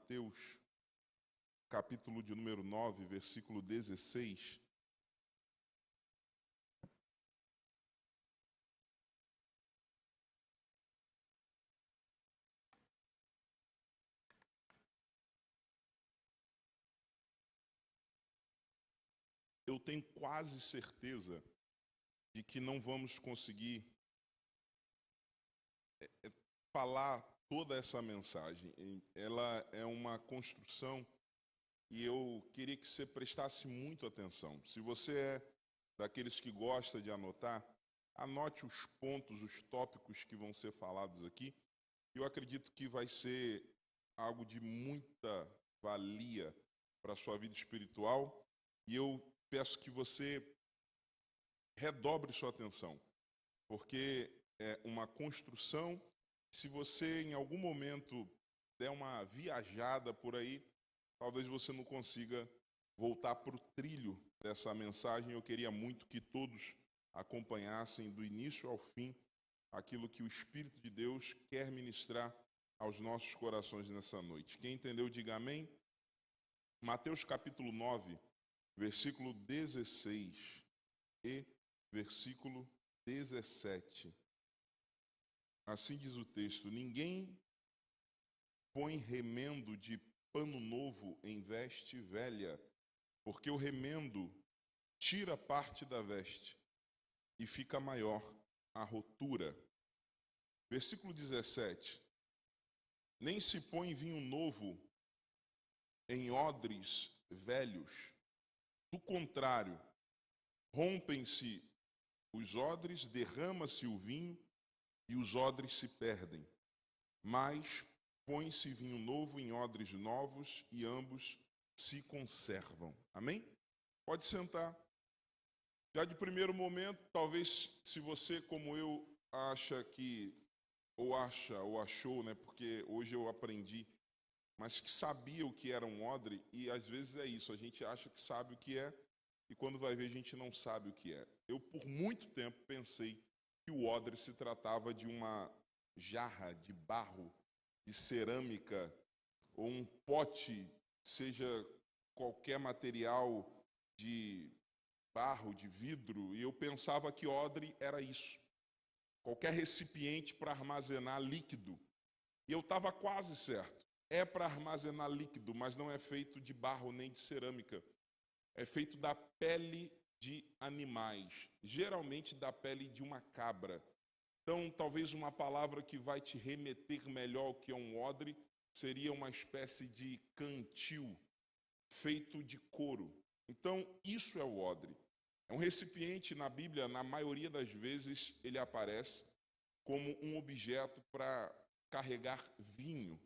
Mateus, capítulo de número 9, versículo 16. Eu tenho quase certeza de que não vamos conseguir falar toda essa mensagem. Ela é uma construção e eu queria que você prestasse muito atenção. Se você é daqueles que gosta de anotar, anote os pontos, os tópicos que vão ser falados aqui. Eu acredito que vai ser algo de muita valia para a sua vida espiritual e eu peço que você redobre sua atenção, porque é uma construção. Se você em algum momento der uma viajada por aí, talvez você não consiga voltar para o trilho dessa mensagem. Eu queria muito que todos acompanhassem do início ao fim aquilo que o Espírito de Deus quer ministrar aos nossos corações nessa noite. Quem entendeu, diga amém. Mateus capítulo 9, versículo 16 e versículo 17. Assim diz o texto: ninguém põe remendo de pano novo em veste velha, porque o remendo tira parte da veste e fica maior a rotura. Versículo 17. Nem se põe vinho novo em odres velhos. Do contrário, rompem-se os odres, derrama-se o vinho e os odres se perdem. Mas põe-se vinho novo em odres novos e ambos se conservam. Amém? Pode sentar. Já de primeiro momento, talvez se você, como eu, acha que, ou achou, né? Porque hoje eu aprendi, mas que sabia o que era um odre, e às vezes é isso, a gente acha que sabe o que é, e quando vai ver a gente não sabe o que é. Eu, por muito tempo, pensei que o odre se tratava de uma jarra de barro, de cerâmica, ou um pote, seja qualquer material de barro, de vidro, e eu pensava que odre era isso. Qualquer recipiente para armazenar líquido. E eu estava quase certo. É para armazenar líquido, mas não é feito de barro nem de cerâmica. É feito da pele de animais, geralmente da pele de uma cabra. Então, talvez uma palavra que vai te remeter melhor ao que é um odre seria uma espécie de cantil, feito de couro. Então, isso é o odre. É um recipiente, na Bíblia, na maioria das vezes, ele aparece como um objeto para carregar vinho.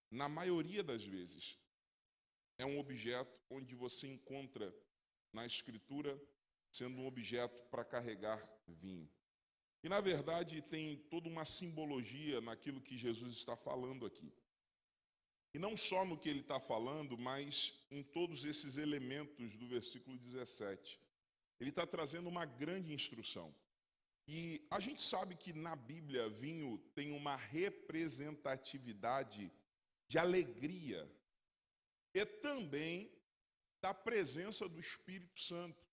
Na maioria das vezes, é um objeto onde você encontra na Escritura sendo um objeto para carregar vinho. E, na verdade, tem toda uma simbologia naquilo que Jesus está falando aqui. E não só no que ele está falando, mas em todos esses elementos do versículo 17. Ele está trazendo uma grande instrução. E a gente sabe que na Bíblia, vinho tem uma representatividade de alegria e também da presença do Espírito Santo.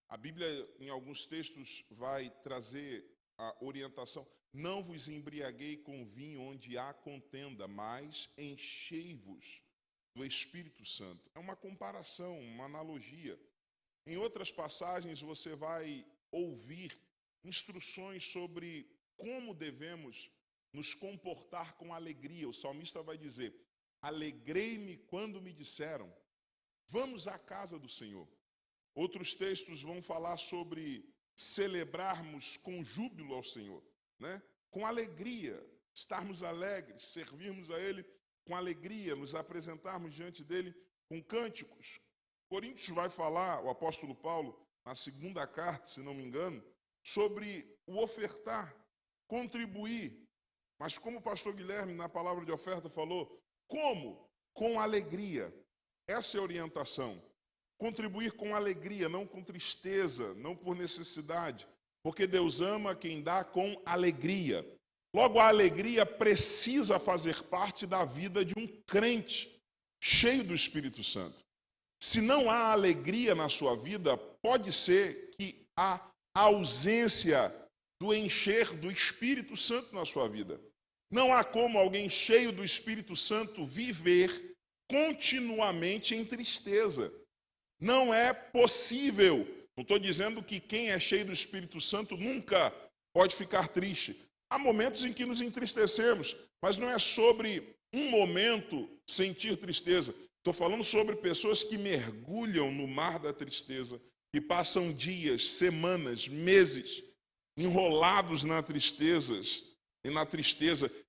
A Bíblia, em alguns textos, vai trazer a orientação: não vos embriaguei com vinho onde há contenda, mas enchei-vos do Espírito Santo. É uma comparação, uma analogia. Em outras passagens, você vai ouvir instruções sobre como devemos nos comportar com alegria. O salmista vai dizer: alegrei-me quando me disseram, vamos à casa do Senhor. Outros textos vão falar sobre celebrarmos com júbilo ao Senhor, né? Com alegria, estarmos alegres, servirmos a Ele com alegria, nos apresentarmos diante dEle com cânticos. Coríntios vai falar, o apóstolo Paulo, na segunda carta, se não me engano, sobre o ofertar, contribuir. Mas como o pastor Guilherme, na palavra de oferta, falou, como? Com alegria. Essa é a orientação. Contribuir com alegria, não com tristeza, não por necessidade. Porque Deus ama quem dá com alegria. Logo, a alegria precisa fazer parte da vida de um crente cheio do Espírito Santo. Se não há alegria na sua vida, pode ser que há ausência do encher do Espírito Santo na sua vida. Não há como alguém cheio do Espírito Santo viver continuamente em tristeza. Não é possível. Não estou dizendo que quem é cheio do Espírito Santo nunca pode ficar triste. Há momentos em que nos entristecemos, mas não é sobre um momento sentir tristeza. Estou falando sobre pessoas que mergulham no mar da tristeza, que passam dias, semanas, meses enrolados na tristeza,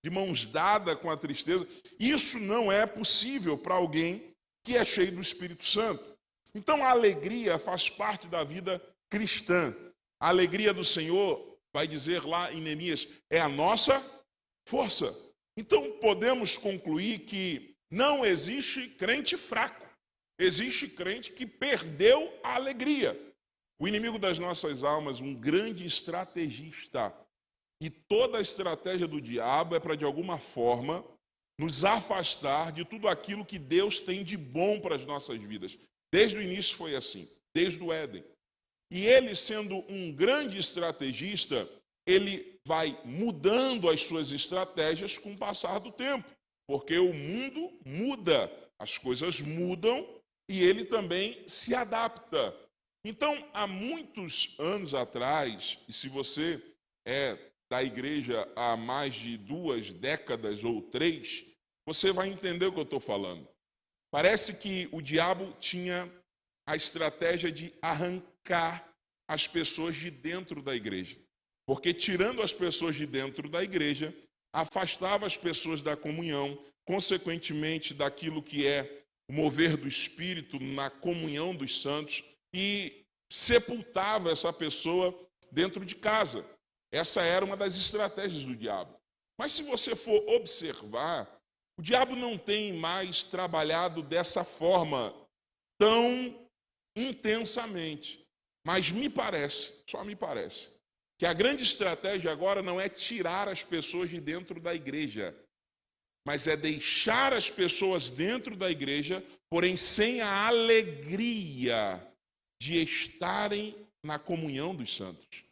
de mãos dadas com a tristeza. Isso não é possível para alguém que é cheio do Espírito Santo. Então a alegria faz parte da vida cristã. A alegria do Senhor, vai dizer lá em Neemias, é a nossa força. Então podemos concluir que não existe crente fraco. Existe crente que perdeu a alegria. O inimigo das nossas almas, um grande estrategista. E toda a estratégia do diabo é para, de alguma forma, nos afastar de tudo aquilo que Deus tem de bom para as nossas vidas. Desde o início foi assim, desde o Éden. E ele, sendo um grande estrategista, ele vai mudando as suas estratégias com o passar do tempo. Porque o mundo muda, as coisas mudam e ele também se adapta. Então, há muitos anos atrás, e se você é da igreja há mais de 2 décadas ou 3, você vai entender o que eu estou falando. Parece que o diabo tinha a estratégia de arrancar as pessoas de dentro da igreja. Porque tirando as pessoas de dentro da igreja, afastava as pessoas da comunhão, consequentemente daquilo que é o mover do Espírito na comunhão dos santos, e sepultava essa pessoa dentro de casa. Essa era uma das estratégias do diabo. Mas se você for observar, o diabo não tem mais trabalhado dessa forma tão intensamente. Mas me parece, só me parece, que a grande estratégia agora não é tirar as pessoas de dentro da igreja, mas é deixar as pessoas dentro da igreja, porém sem a alegria de estarem na comunhão dos santos.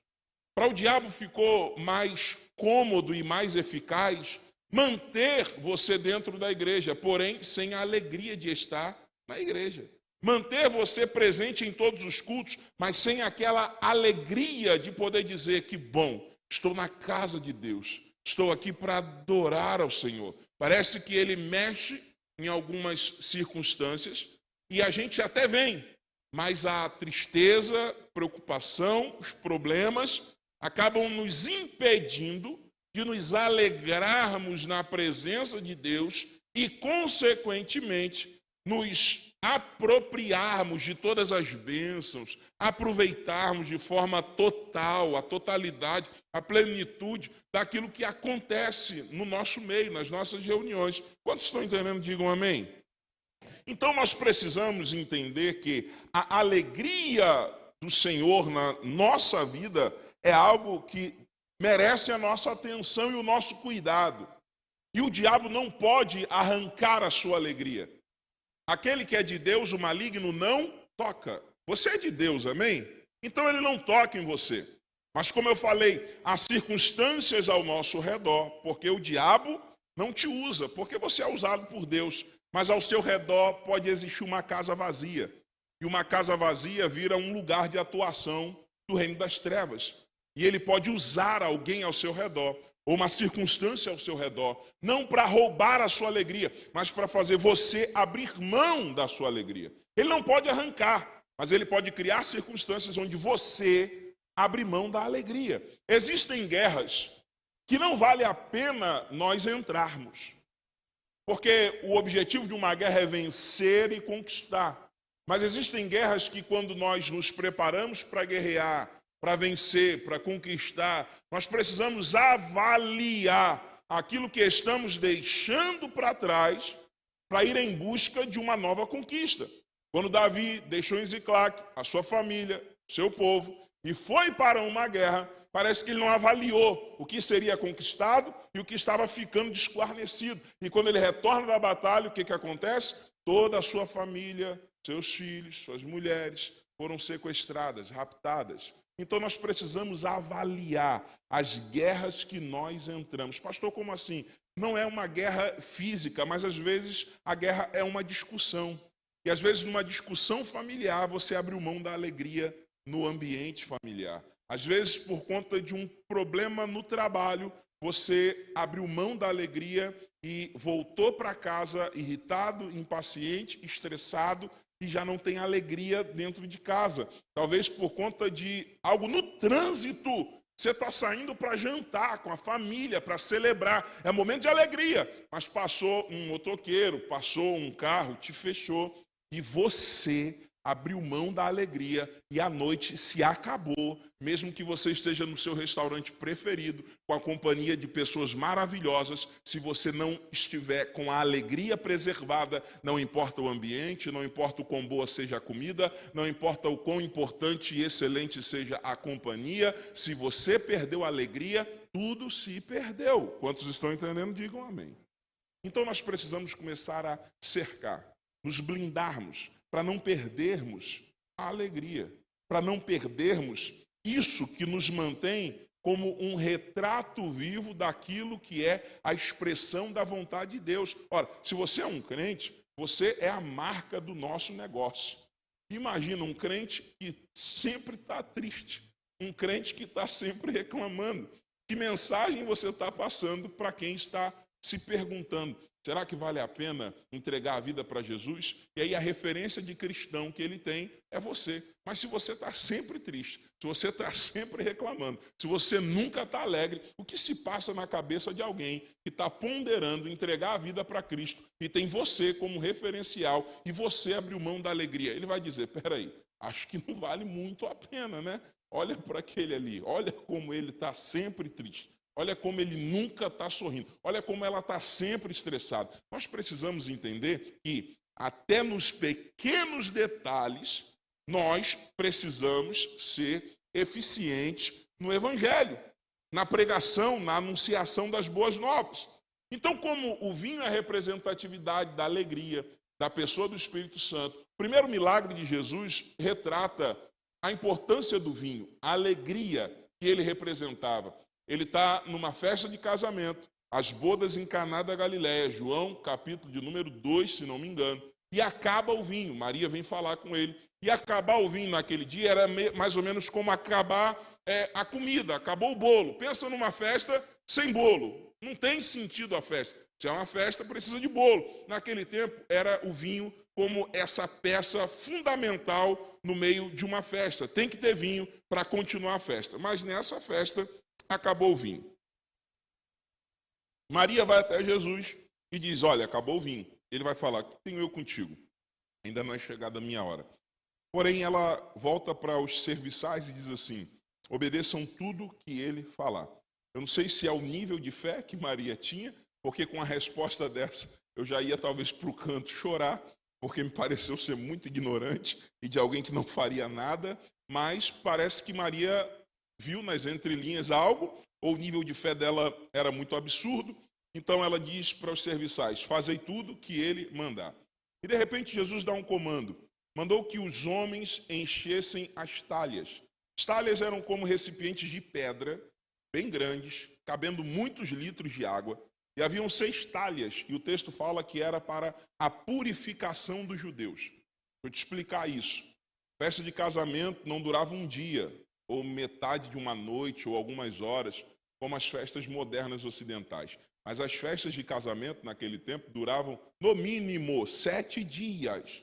Para o diabo ficou mais cômodo e mais eficaz manter você dentro da igreja, porém sem a alegria de estar na igreja. Manter você presente em todos os cultos, mas sem aquela alegria de poder dizer que, bom, estou na casa de Deus, estou aqui para adorar ao Senhor. Parece que ele mexe em algumas circunstâncias e a gente até vem, mas a tristeza, preocupação, os problemas acabam nos impedindo de nos alegrarmos na presença de Deus e, consequentemente, nos apropriarmos de todas as bênçãos, aproveitarmos de forma total, a totalidade, a plenitude daquilo que acontece no nosso meio, nas nossas reuniões. Quantos estão entendendo? Digam amém. Então nós precisamos entender que a alegria do Senhor na nossa vida é algo que merece a nossa atenção e o nosso cuidado. E o diabo não pode arrancar a sua alegria. Aquele que é de Deus, o maligno não toca. Você é de Deus, amém? Então ele não toca em você. Mas como eu falei, há circunstâncias ao nosso redor, porque o diabo não te usa, porque você é usado por Deus. Mas ao seu redor pode existir uma casa vazia. E uma casa vazia vira um lugar de atuação do reino das trevas. E ele pode usar alguém ao seu redor, ou uma circunstância ao seu redor, não para roubar a sua alegria, mas para fazer você abrir mão da sua alegria. Ele não pode arrancar, mas ele pode criar circunstâncias onde você abre mão da alegria. Existem guerras que não vale a pena nós entrarmos, porque o objetivo de uma guerra é vencer e conquistar. Mas existem guerras que, quando nós nos preparamos para guerrear, para vencer, para conquistar, nós precisamos avaliar aquilo que estamos deixando para trás para ir em busca de uma nova conquista. Quando Davi deixou em Ziclague a sua família, seu povo, e foi para uma guerra, parece que ele não avaliou o que seria conquistado e o que estava ficando desguarnecido. E quando ele retorna da batalha, o que acontece? Toda a sua família, seus filhos, suas mulheres foram sequestradas, raptadas. Então nós precisamos avaliar as guerras que nós entramos. Pastor, como assim? Não é uma guerra física, mas às vezes a guerra é uma discussão. E às vezes numa discussão familiar você abre mão da alegria no ambiente familiar. Às vezes por conta de um problema no trabalho, você abriu mão da alegria e voltou para casa irritado, impaciente, estressado, e já não tem alegria dentro de casa. Talvez por conta de algo no trânsito. Você está saindo para jantar com a família, para celebrar. É momento de alegria. Mas passou um motoqueiro, passou um carro, te fechou. E você abriu mão da alegria e a noite se acabou, mesmo que você esteja no seu restaurante preferido, com a companhia de pessoas maravilhosas, se você não estiver com a alegria preservada, não importa o ambiente, não importa o quão boa seja a comida, não importa o quão importante e excelente seja a companhia, se você perdeu a alegria, tudo se perdeu. Quantos estão entendendo? Digam amém. Então nós precisamos começar a cercar, nos blindarmos, para não perdermos a alegria, para não perdermos isso que nos mantém como um retrato vivo daquilo que é a expressão da vontade de Deus. Ora, se você é um crente, você é a marca do nosso negócio. Imagina um crente que sempre está triste, um crente que está sempre reclamando. Que mensagem você está passando para quem está se perguntando? Será que vale a pena entregar a vida para Jesus? E aí a referência de cristão que ele tem é você. Mas se você está sempre triste, se você está sempre reclamando, se você nunca está alegre, o que se passa na cabeça de alguém que está ponderando entregar a vida para Cristo e tem você como referencial e você abriu mão da alegria? Ele vai dizer, peraí, acho que não vale muito a pena, né? Olha para aquele ali, olha como ele está sempre triste. Olha como ele nunca está sorrindo. Olha como ela está sempre estressada. Nós precisamos entender que até nos pequenos detalhes, nós precisamos ser eficientes no Evangelho, na pregação, na anunciação das boas novas. Então, como o vinho é a representatividade da alegria, da pessoa do Espírito Santo, o primeiro milagre de Jesus retrata a importância do vinho, a alegria que ele representava. Ele está numa festa de casamento, as bodas em Caná da Galileia, João, capítulo de número 2, se não me engano, e acaba o vinho. Maria vem falar com ele. E acabar o vinho naquele dia era mais ou menos como acabar a comida, acabou o bolo. Pensa numa festa sem bolo. Não tem sentido a festa. Se é uma festa, precisa de bolo. Naquele tempo, era o vinho como essa peça fundamental no meio de uma festa. Tem que ter vinho para continuar a festa. Mas nessa festa, acabou o vinho. Maria vai até Jesus e diz, olha, acabou o vinho. Ele vai falar, o que tenho eu contigo? Ainda não é chegada a minha hora. Porém, ela volta para os serviçais e diz assim, obedeçam tudo que ele falar. Eu não sei se é o nível de fé que Maria tinha, porque com a resposta dessa, eu já ia talvez para o canto chorar, porque me pareceu ser muito ignorante e de alguém que não faria nada, mas parece que Maria viu nas entrelinhas algo, ou o nível de fé dela era muito absurdo, então ela diz para os serviçais, fazei tudo que ele mandar. E de repente Jesus dá um comando, mandou que os homens enchessem as talhas. As talhas eram como recipientes de pedra, bem grandes, cabendo muitos litros de água, e haviam 6 talhas, e o texto fala que era para a purificação dos judeus. Deixa eu te explicar isso. Festa de casamento não durava um dia, ou metade de uma noite, ou algumas horas, como as festas modernas ocidentais. Mas as festas de casamento, naquele tempo, duravam, no mínimo, 7 dias.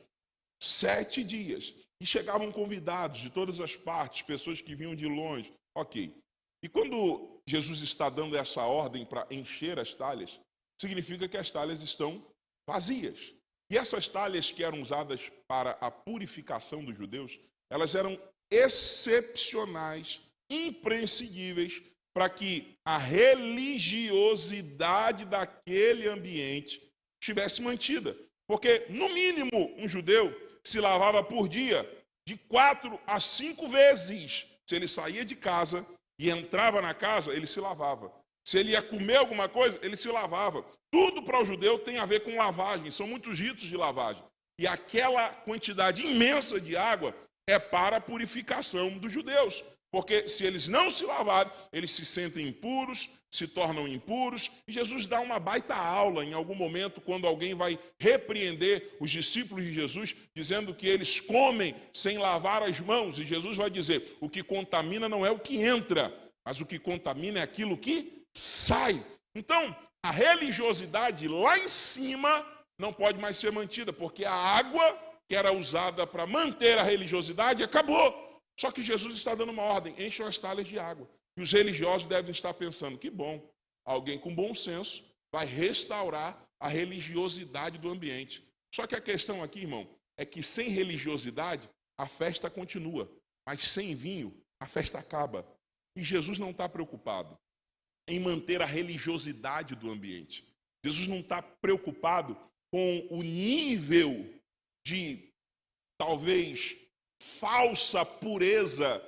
7 dias. E chegavam convidados de todas as partes, pessoas que vinham de longe. Ok. E quando Jesus está dando essa ordem para encher as talhas, significa que as talhas estão vazias. E essas talhas que eram usadas para a purificação dos judeus, elas eram excepcionais, imprescindíveis, para que a religiosidade daquele ambiente estivesse mantida. Porque, no mínimo, um judeu se lavava por dia de 4 a 5 vezes. Se ele saía de casa e entrava na casa, ele se lavava. Se ele ia comer alguma coisa, ele se lavava. Tudo para o judeu tem a ver com lavagem, são muitos ritos de lavagem. E aquela quantidade imensa de água é para a purificação dos judeus. Porque se eles não se lavarem, eles se sentem impuros, se tornam impuros. E Jesus dá uma baita aula em algum momento, quando alguém vai repreender os discípulos de Jesus, dizendo que eles comem sem lavar as mãos. E Jesus vai dizer, o que contamina não é o que entra, mas o que contamina é aquilo que sai. Então, a religiosidade lá em cima não pode mais ser mantida, porque a água que era usada para manter a religiosidade acabou. Só que Jesus está dando uma ordem, encham as talhas de água. E os religiosos devem estar pensando, que bom, alguém com bom senso vai restaurar a religiosidade do ambiente. Só que a questão aqui, irmão, é que sem religiosidade a festa continua, mas sem vinho a festa acaba. E Jesus não está preocupado em manter a religiosidade do ambiente. Jesus não está preocupado com o nível de, talvez, falsa pureza,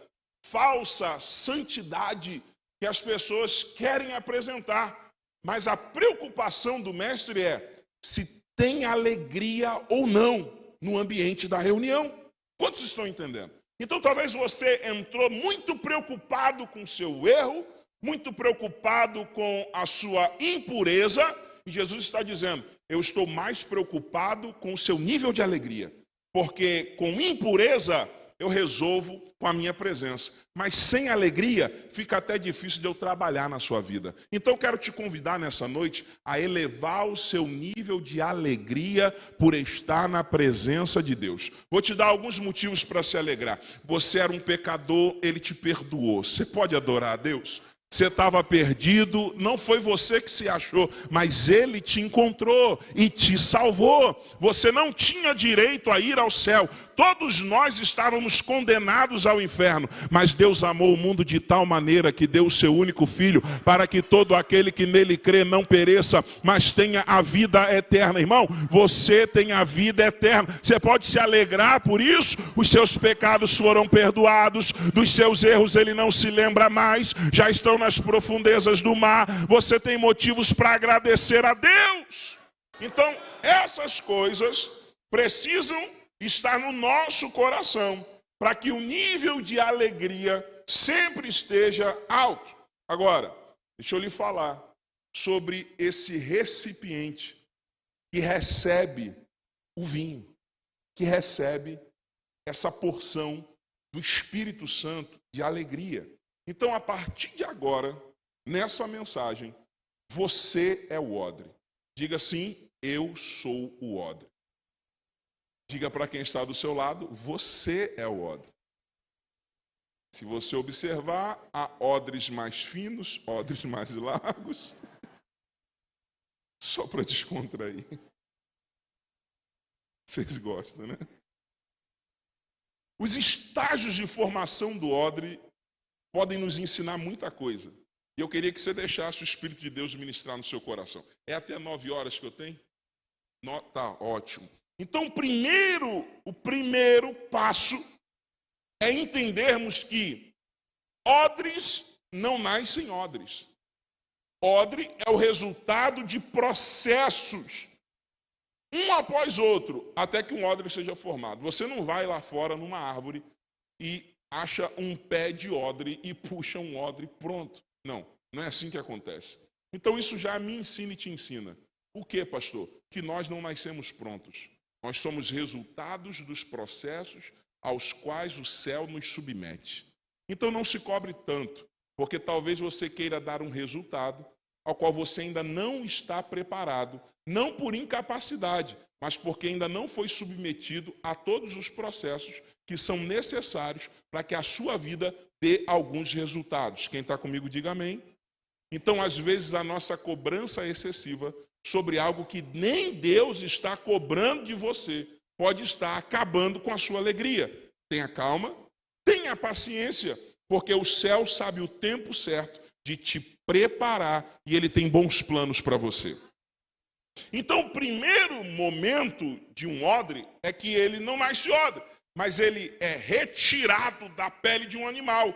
falsa santidade que as pessoas querem apresentar. Mas a preocupação do mestre é se tem alegria ou não no ambiente da reunião. Quantos estão entendendo? Então talvez você entrou muito preocupado com o seu erro, muito preocupado com a sua impureza, e Jesus está dizendo, eu estou mais preocupado com o seu nível de alegria. Porque com impureza eu resolvo com a minha presença. Mas sem alegria fica até difícil de eu trabalhar na sua vida. Então eu quero te convidar nessa noite a elevar o seu nível de alegria por estar na presença de Deus. Vou te dar alguns motivos para se alegrar. Você era um pecador, Ele te perdoou. Você pode adorar a Deus? Você estava perdido, não foi você que se achou, mas Ele te encontrou e te salvou. Você não tinha direito a ir ao céu. Todos nós estávamos condenados ao inferno, mas Deus amou o mundo de tal maneira que deu o seu único Filho, para que todo aquele que nele crê não pereça, mas tenha a vida eterna. Irmão, você tem a vida eterna. Você pode se alegrar por isso. Os seus pecados foram perdoados, dos seus erros Ele não se lembra mais, já estão nas profundezas do mar. Você tem motivos para agradecer a Deus. Então, essas coisas precisam estar no nosso coração, para que o nível de alegria sempre esteja alto. Agora, deixa eu lhe falar sobre esse recipiente que recebe o vinho, que recebe essa porção do Espírito Santo de alegria. Então, a partir de agora, nessa mensagem, você é o odre. Diga assim, eu sou o odre. Diga para quem está do seu lado, você é o odre. Se você observar, há odres mais finos, odres mais largos. Só para descontrair. Vocês gostam, né? Os estágios de formação do odre podem nos ensinar muita coisa. E eu queria que você deixasse o Espírito de Deus ministrar no seu coração. É até 9 horas que eu tenho? Tá, ótimo. Então, o primeiro passo é entendermos que odres não nascem odres. Odre é o resultado de processos, um após outro, até que um odre seja formado. Você não vai lá fora numa árvore e acha um pé de odre e puxa um odre pronto. Não, não é assim que acontece. Então isso já me ensina e te ensina. O que, pastor? Que nós não nascemos prontos. Nós somos resultados dos processos aos quais o céu nos submete. Então não se cobre tanto, porque talvez você queira dar um resultado ao qual você ainda não está preparado, não por incapacidade, mas porque ainda não foi submetido a todos os processos que são necessários para que a sua vida dê alguns resultados. Quem está comigo, diga amém. Então, às vezes, a nossa cobrança excessiva sobre algo que nem Deus está cobrando de você pode estar acabando com a sua alegria. Tenha calma, tenha paciência, porque o céu sabe o tempo certo de te preparar e Ele tem bons planos para você. Então, o primeiro momento de um odre é que ele não nasce odre, mas ele é retirado da pele de um animal.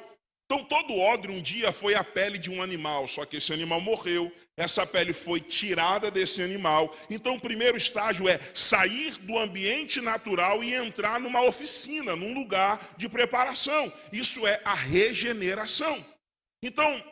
Então todo odre um dia foi a pele de um animal, só que esse animal morreu, essa pele foi tirada desse animal. Então o primeiro estágio é sair do ambiente natural e entrar numa oficina, num lugar de preparação. Isso é a regeneração. Então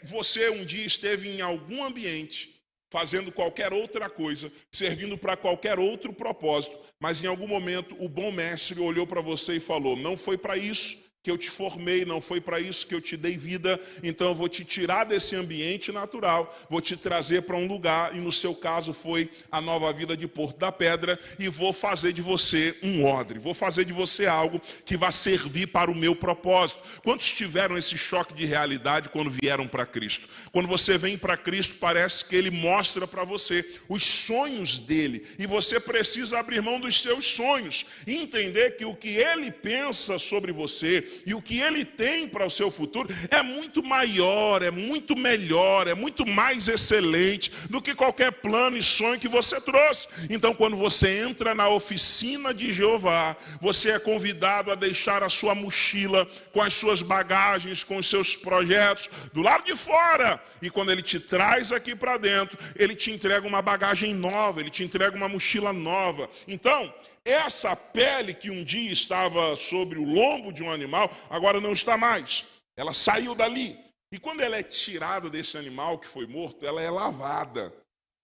você um dia esteve em algum ambiente, fazendo qualquer outra coisa, servindo para qualquer outro propósito, mas em algum momento o bom mestre olhou para você e falou: não foi para isso que eu te formei, não foi para isso que eu te dei vida, então eu vou te tirar desse ambiente natural, vou te trazer para um lugar, e no seu caso foi a Nova Vida de Porto da Pedra, e vou fazer de você um odre, vou fazer de você algo que vai servir para o meu propósito. Quantos tiveram esse choque de realidade quando vieram para Cristo? Quando você vem para Cristo, parece que Ele mostra para você os sonhos dEle, e você precisa abrir mão dos seus sonhos, e entender que o que Ele pensa sobre você, e o que Ele tem para o seu futuro é muito maior, é muito melhor, é muito mais excelente do que qualquer plano e sonho que você trouxe. Então quando você entra na oficina de Jeová, você é convidado a deixar a sua mochila com as suas bagagens, com os seus projetos do lado de fora, e quando Ele te traz aqui para dentro, Ele te entrega uma bagagem nova, Ele te entrega uma mochila nova. Então essa pele que um dia estava sobre o lombo de um animal, agora não está mais. Ela saiu dali. E quando ela é tirada desse animal que foi morto, ela é lavada.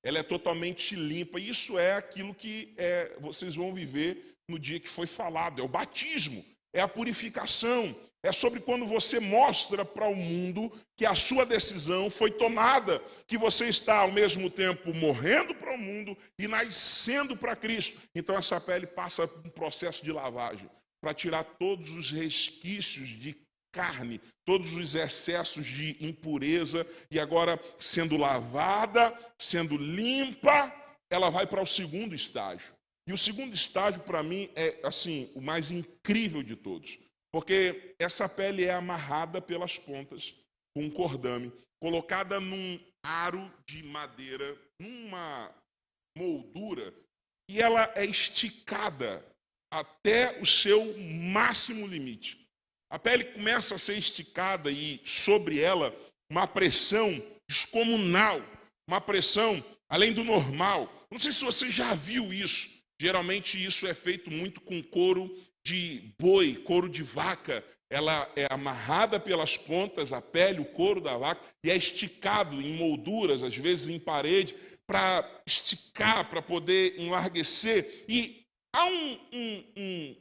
Ela é totalmente limpa. E isso é aquilo que vocês vão viver no dia que foi falado. É o batismo, é a purificação. É sobre quando você mostra para o mundo que a sua decisão foi tomada, que você está ao mesmo tempo morrendo para o mundo e nascendo para Cristo. Então essa pele passa por um processo de lavagem, para tirar todos os resquícios de carne, todos os excessos de impureza, e agora sendo lavada, sendo limpa, ela vai para o segundo estágio. E o segundo estágio para mim é assim, o mais incrível de todos. Porque essa pele é amarrada pelas pontas com um cordame, colocada num aro de madeira, numa moldura, e ela é esticada até o seu máximo limite. A pele começa a ser esticada e sobre ela uma pressão descomunal, uma pressão além do normal. Não sei se você já viu isso. Geralmente isso é feito muito com couro de boi, couro de vaca. Ela é amarrada pelas pontas, a pele, o couro da vaca, e é esticado em molduras, às vezes em parede, para esticar, para poder enlarguecer. E há um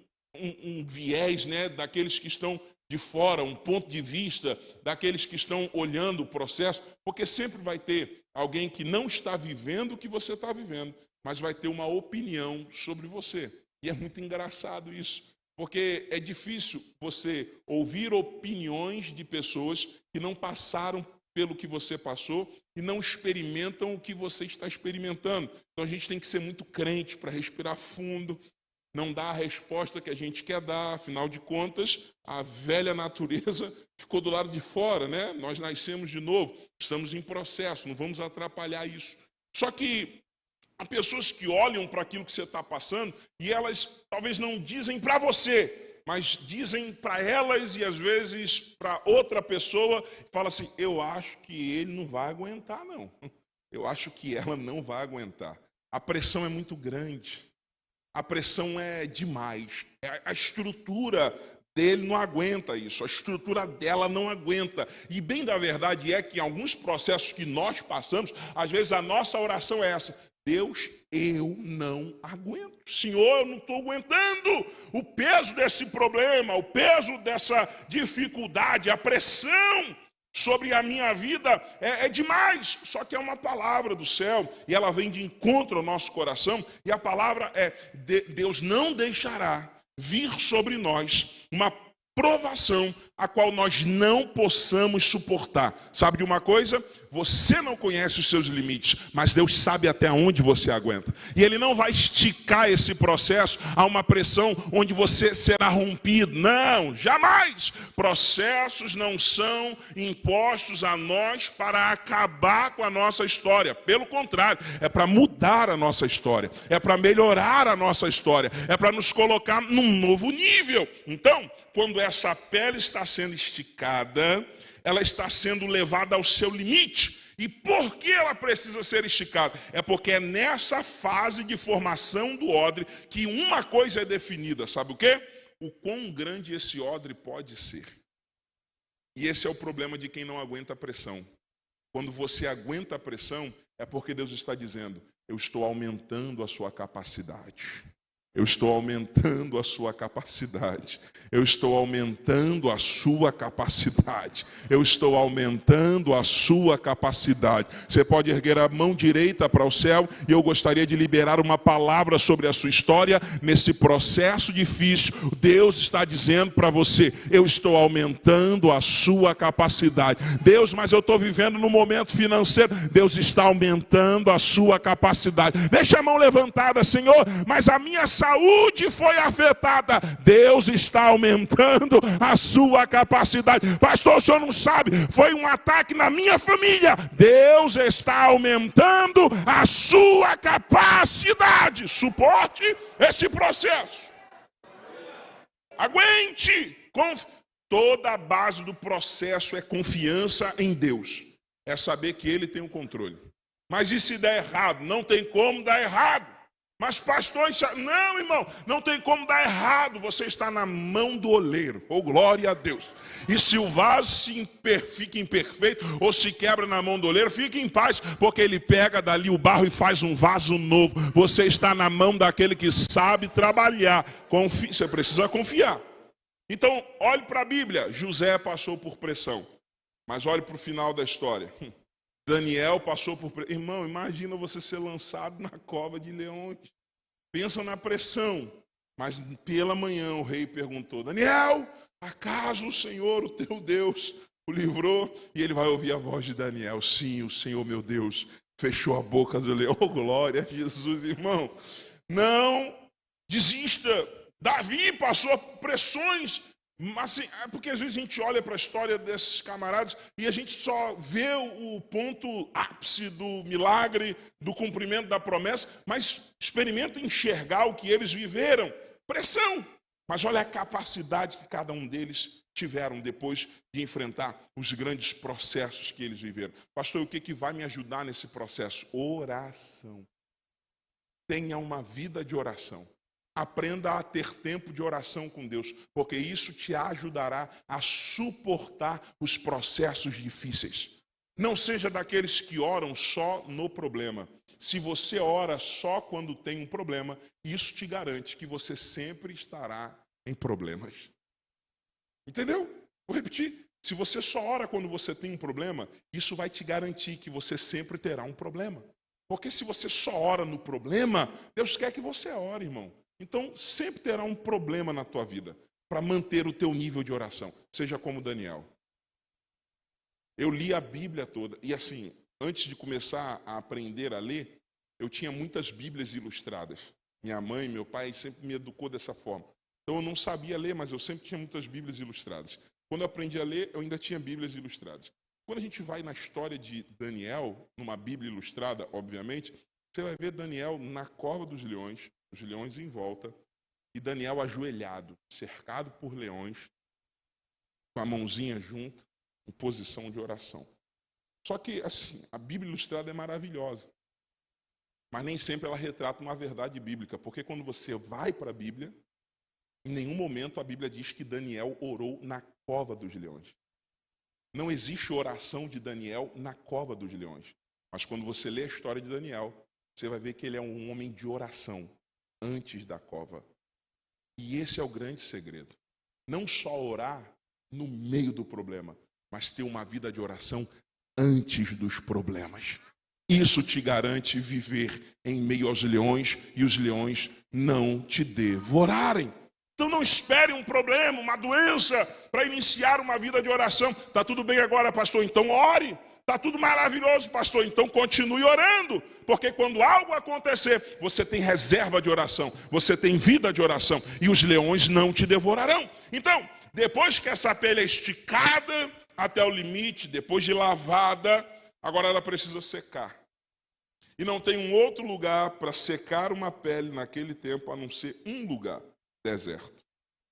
viés, né, daqueles que estão de fora, um ponto de vista daqueles que estão olhando o processo, porque sempre vai ter alguém que não está vivendo o que você está vivendo, mas vai ter uma opinião sobre você. E é muito engraçado isso, porque é difícil você ouvir opiniões de pessoas que não passaram pelo que você passou e não experimentam o que você está experimentando. Então a gente tem que ser muito crente para respirar fundo, não dar a resposta que a gente quer dar. Afinal de contas, a velha natureza ficou do lado de fora, né? Nós nascemos de novo, estamos em processo, não vamos atrapalhar isso. Só que há pessoas que olham para aquilo que você está passando e elas talvez não dizem para você, mas dizem para elas e às vezes para outra pessoa, fala assim: eu acho que ele não vai aguentar, não. Eu acho que ela não vai aguentar. A pressão é muito grande. A pressão é demais. A estrutura dele não aguenta isso. A estrutura dela não aguenta. E bem da verdade é que em alguns processos que nós passamos, às vezes a nossa oração é essa: Deus, eu não aguento. Senhor, eu não estou aguentando o peso desse problema, o peso dessa dificuldade, a pressão sobre a minha vida é demais. Só que é uma palavra do céu e ela vem de encontro ao nosso coração, e a palavra é: Deus não deixará vir sobre nós uma provação a qual nós não possamos suportar. Sabe de uma coisa? Você não conhece os seus limites, mas Deus sabe até onde você aguenta. E Ele não vai esticar esse processo a uma pressão onde você será rompido. Não, jamais! Processos não são impostos a nós para acabar com a nossa história. Pelo contrário, é para mudar a nossa história, é para melhorar a nossa história, é para nos colocar num novo nível. Então, quando essa pele está sendo esticada, ela está sendo levada ao seu limite. E por que ela precisa ser esticada? É porque é nessa fase de formação do odre que uma coisa é definida, sabe o quê? O quão grande esse odre pode ser. E esse é o problema de quem não aguenta a pressão. Quando você aguenta a pressão, é porque Deus está dizendo: eu estou aumentando a sua capacidade. Eu estou aumentando a sua capacidade. Eu estou aumentando a sua capacidade. Eu estou aumentando a sua capacidade. Você pode erguer a mão direita para o céu e eu gostaria de liberar uma palavra sobre a sua história. Nesse processo difícil, Deus está dizendo para você: eu estou aumentando a sua capacidade. Deus, mas eu estou vivendo no momento financeiro. Deus está aumentando a sua capacidade. Deixa a mão levantada, Senhor, mas a minha saúde foi afetada. Deus está aumentando a sua capacidade. Pastor, o senhor não sabe, foi um ataque na minha família. Deus está aumentando a sua capacidade. Suporte esse processo. Aguente. Toda a base do processo é confiança em Deus. É saber que Ele tem o controle. Mas e se der errado? Não tem como dar errado. Mas pastor, não, irmão, não tem como dar errado. Você está na mão do oleiro. Oh, glória a Deus. E se o vaso fica imperfeito ou se quebra na mão do oleiro, fique em paz, porque ele pega dali o barro e faz um vaso novo. Você está na mão daquele que sabe trabalhar. Você precisa confiar. Então, olhe para a Bíblia. José passou por pressão. Mas olhe para o final da história. Daniel passou por pressão. Irmão, imagina você ser lançado na cova de leões. Pensa na pressão. Mas pela manhã o rei perguntou: Daniel, acaso o Senhor, o teu Deus, o livrou? E ele vai ouvir a voz de Daniel: sim, o Senhor, meu Deus, fechou a boca do leão. Oh, glória a Jesus, irmão. Não desista. Davi passou por pressões. Assim, porque às vezes a gente olha para a história desses camaradas e a gente só vê o ponto ápice do milagre, do cumprimento da promessa, mas experimenta enxergar o que eles viveram. Pressão. Mas olha a capacidade que cada um deles tiveram depois de enfrentar os grandes processos que eles viveram. Pastor, o que vai me ajudar nesse processo? Oração. Tenha uma vida de oração. Aprenda a ter tempo de oração com Deus, porque isso te ajudará a suportar os processos difíceis. Não seja daqueles que oram só no problema. Se você ora só quando tem um problema, isso te garante que você sempre estará em problemas. Entendeu? Vou repetir. Se você só ora quando você tem um problema, isso vai te garantir que você sempre terá um problema. Porque se você só ora no problema, Deus quer que você ore, irmão. Então, sempre terá um problema na tua vida para manter o teu nível de oração. Seja como Daniel. Eu li a Bíblia toda. E assim, antes de começar a aprender a ler, eu tinha muitas Bíblias ilustradas. Minha mãe, meu pai sempre me educou dessa forma. Então, eu não sabia ler, mas eu sempre tinha muitas Bíblias ilustradas. Quando eu aprendi a ler, eu ainda tinha Bíblias ilustradas. Quando a gente vai na história de Daniel, numa Bíblia ilustrada, obviamente, você vai ver Daniel na cova dos leões, os leões em volta, e Daniel ajoelhado, cercado por leões, com a mãozinha junto, em posição de oração. Só que, assim, a Bíblia ilustrada é maravilhosa, mas nem sempre ela retrata uma verdade bíblica, porque quando você vai para a Bíblia, em nenhum momento a Bíblia diz que Daniel orou na cova dos leões. Não existe oração de Daniel na cova dos leões. Mas quando você lê a história de Daniel, você vai ver que ele é um homem de oração antes da cova. E esse é o grande segredo. Não só orar no meio do problema, mas ter uma vida de oração antes dos problemas. Isso te garante viver em meio aos leões e os leões não te devorarem. Então não espere um problema, uma doença, para iniciar uma vida de oração. Está tudo bem agora, pastor? Então ore. Está tudo maravilhoso, pastor, então continue orando, porque quando algo acontecer, você tem reserva de oração, você tem vida de oração, e os leões não te devorarão. Então, depois que essa pele é esticada até o limite, depois de lavada, agora ela precisa secar. E não tem um outro lugar para secar uma pele naquele tempo, a não ser um lugar, deserto.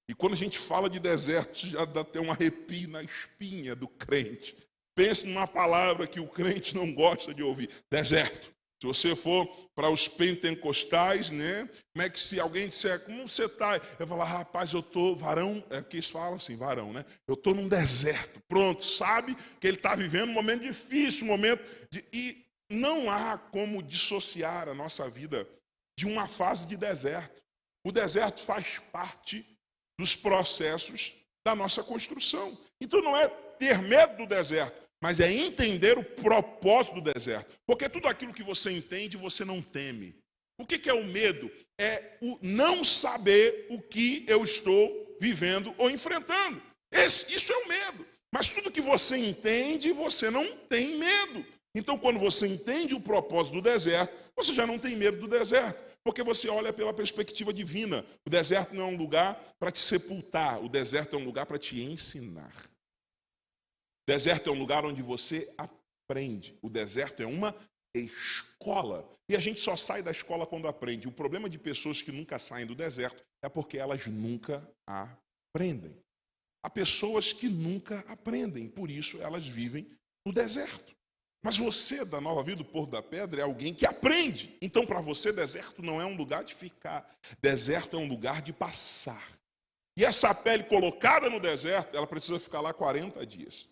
E quando a gente fala de deserto, já dá até um arrepio na espinha do crente. Pense numa palavra que o crente não gosta de ouvir: deserto. Se você for para os pentecostais, né? Como é que se alguém disser, como você está? Eu falar, rapaz, eu estou, varão, é porque eles falam assim, varão, né? Eu estou num deserto. Pronto, sabe que ele está vivendo um momento difícil, e não há como dissociar a nossa vida de uma fase de deserto. O deserto faz parte dos processos da nossa construção. Então não é ter medo do deserto, mas é entender o propósito do deserto. Porque tudo aquilo que você entende, você não teme. O que é o medo? É o não saber o que eu estou vivendo ou enfrentando. Isso é o medo. Mas tudo que você entende, você não tem medo. Então, quando você entende o propósito do deserto, você já não tem medo do deserto. Porque você olha pela perspectiva divina. O deserto não é um lugar para te sepultar. O deserto é um lugar para te ensinar. O deserto é um lugar onde você aprende. O deserto é uma escola. E a gente só sai da escola quando aprende. O problema de pessoas que nunca saem do deserto é porque elas nunca aprendem. Há pessoas que nunca aprendem, por isso elas vivem no deserto. Mas você, da Nova Vida do Porto da Pedra, é alguém que aprende. Então, para você, deserto não é um lugar de ficar. Deserto é um lugar de passar. E essa pele colocada no deserto, ela precisa ficar lá 40 dias.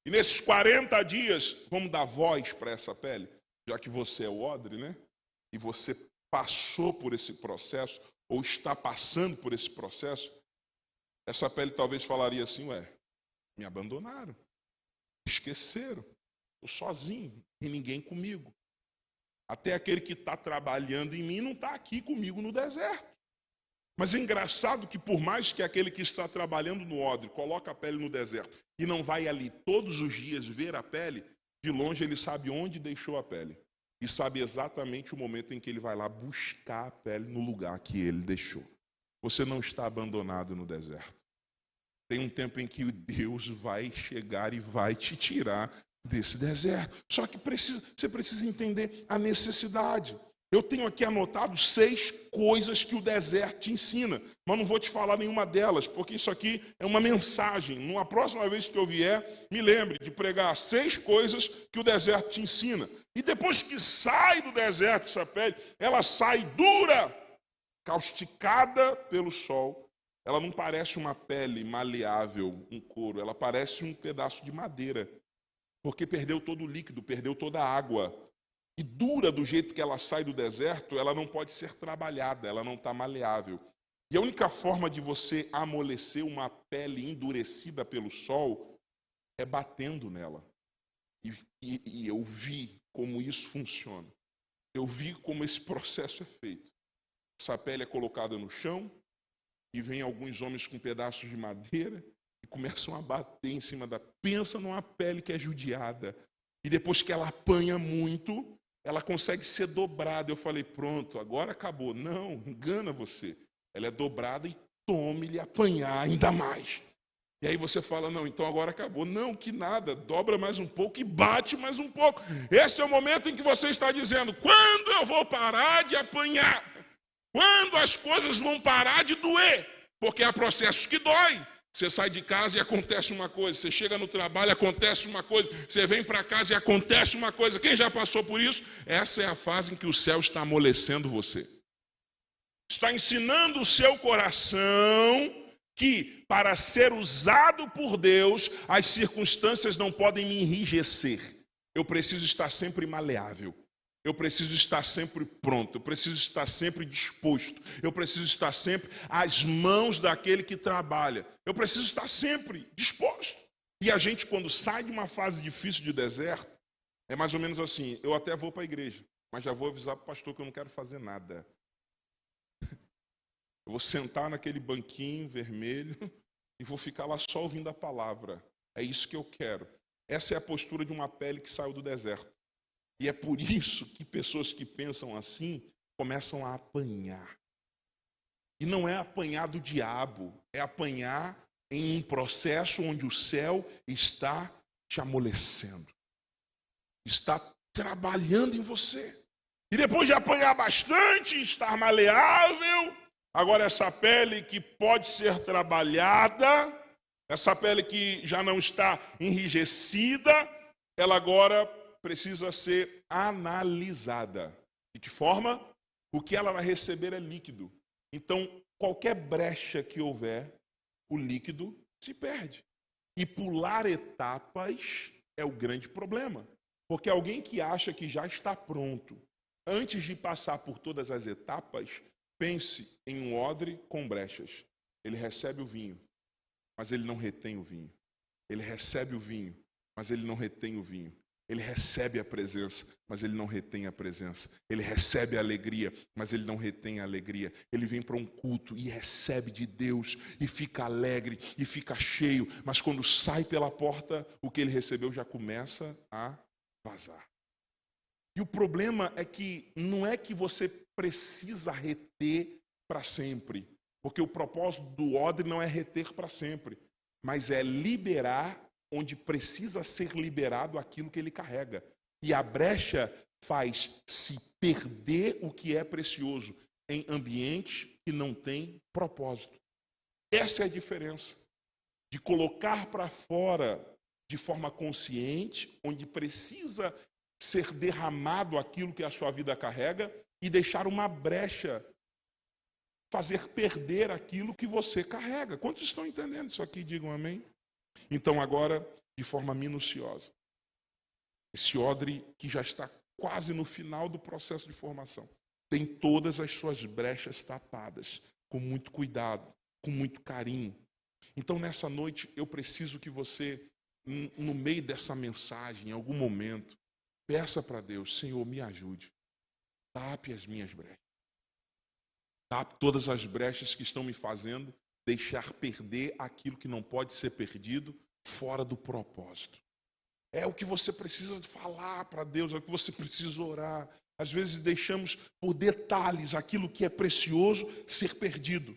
E nesses 40 dias, vamos dar voz para essa pele, já que você é o odre, né? E você passou por esse processo, ou está passando por esse processo, essa pele talvez falaria assim, me abandonaram, esqueceram, estou sozinho, e ninguém comigo. Até aquele que está trabalhando em mim não está aqui comigo no deserto. Mas é engraçado que por mais que aquele que está trabalhando no odre coloca a pele no deserto e não vai ali todos os dias ver a pele, de longe ele sabe onde deixou a pele. E sabe exatamente o momento em que ele vai lá buscar a pele no lugar que ele deixou. Você não está abandonado no deserto. Tem um tempo em que Deus vai chegar e vai te tirar desse deserto. Só que você precisa entender a necessidade. Eu tenho aqui anotado 6 coisas que o deserto te ensina, mas não vou te falar nenhuma delas, porque isso aqui é uma mensagem. Numa próxima vez que eu vier, me lembre de pregar 6 coisas que o deserto te ensina. E depois que sai do deserto essa pele, ela sai dura, causticada pelo sol. Ela não parece uma pele maleável, um couro, ela parece um pedaço de madeira, porque perdeu todo o líquido, perdeu toda a água. E dura do jeito que ela sai do deserto, ela não pode ser trabalhada, ela não está maleável. E a única forma de você amolecer uma pele endurecida pelo sol é batendo nela. E eu vi como isso funciona. Eu vi como esse processo é feito. Essa pele é colocada no chão e vem alguns homens com pedaços de madeira e começam a bater em cima da... Pensa numa pele que é judiada. E depois que ela apanha muito, ela consegue ser dobrada. Eu falei, pronto, agora acabou. Não, engana você. Ela é dobrada e tome-lhe apanhar ainda mais. E aí você fala, não, então agora acabou. Não, que nada, dobra mais um pouco e bate mais um pouco. Esse é o momento em que você está dizendo, quando eu vou parar de apanhar? Quando as coisas vão parar de doer? Porque há processos que doem. Você sai de casa e acontece uma coisa, você chega no trabalho e acontece uma coisa, você vem para casa e acontece uma coisa. Quem já passou por isso? Essa é a fase em que o céu está amolecendo você. Está ensinando o seu coração que, para ser usado por Deus, as circunstâncias não podem me enrijecer. Eu preciso estar sempre maleável. Eu preciso estar sempre pronto, eu preciso estar sempre disposto, eu preciso estar sempre às mãos daquele que trabalha, eu preciso estar sempre disposto. E a gente, quando sai de uma fase difícil de deserto, é mais ou menos assim, eu até vou para a igreja, mas já vou avisar para o pastor que eu não quero fazer nada. Eu vou sentar naquele banquinho vermelho e vou ficar lá só ouvindo a palavra. É isso que eu quero. Essa é a postura de uma pele que saiu do deserto. E é por isso que pessoas que pensam assim começam a apanhar. E não é apanhar do diabo, é apanhar em um processo onde o céu está te amolecendo. Está trabalhando em você. E depois de apanhar bastante, estar maleável, Agora, essa pele que pode ser trabalhada, essa pele que já não está enrijecida, ela agora precisa ser analisada. De que forma? O que ela vai receber é líquido. Então, qualquer brecha que houver, o líquido se perde. E pular etapas é o grande problema. Porque alguém que acha que já está pronto, antes de passar por todas as etapas, pense em um odre com brechas. Ele recebe o vinho, mas ele não retém o vinho. Ele recebe o vinho, mas ele não retém o vinho. Ele recebe a presença, mas ele não retém a presença. Ele recebe a alegria, mas ele não retém a alegria. Ele vem para um culto e recebe de Deus, e fica alegre, e fica cheio. Mas quando sai pela porta, o que ele recebeu já começa a vazar. E o problema é que não é que você precisa reter para sempre. Porque o propósito do odre não é reter para sempre, mas é liberar onde precisa ser liberado aquilo que ele carrega. E a brecha faz se perder o que é precioso em ambientes que não têm propósito. Essa é a diferença de colocar para fora de forma consciente, onde precisa ser derramado aquilo que a sua vida carrega, e deixar uma brecha fazer perder aquilo que você carrega. Quantos estão entendendo isso aqui? Digam amém. Então agora, de forma minuciosa, esse odre que já está quase no final do processo de formação, tem todas as suas brechas tapadas, com muito cuidado, com muito carinho. Então nessa noite eu preciso que você, no meio dessa mensagem, em algum momento, peça para Deus: Senhor, me ajude, tape as minhas brechas, tape todas as brechas que estão me fazendo deixar perder aquilo que não pode ser perdido fora do propósito. É o que você precisa falar para Deus, é o que você precisa orar. Às vezes deixamos por detalhes aquilo que é precioso ser perdido.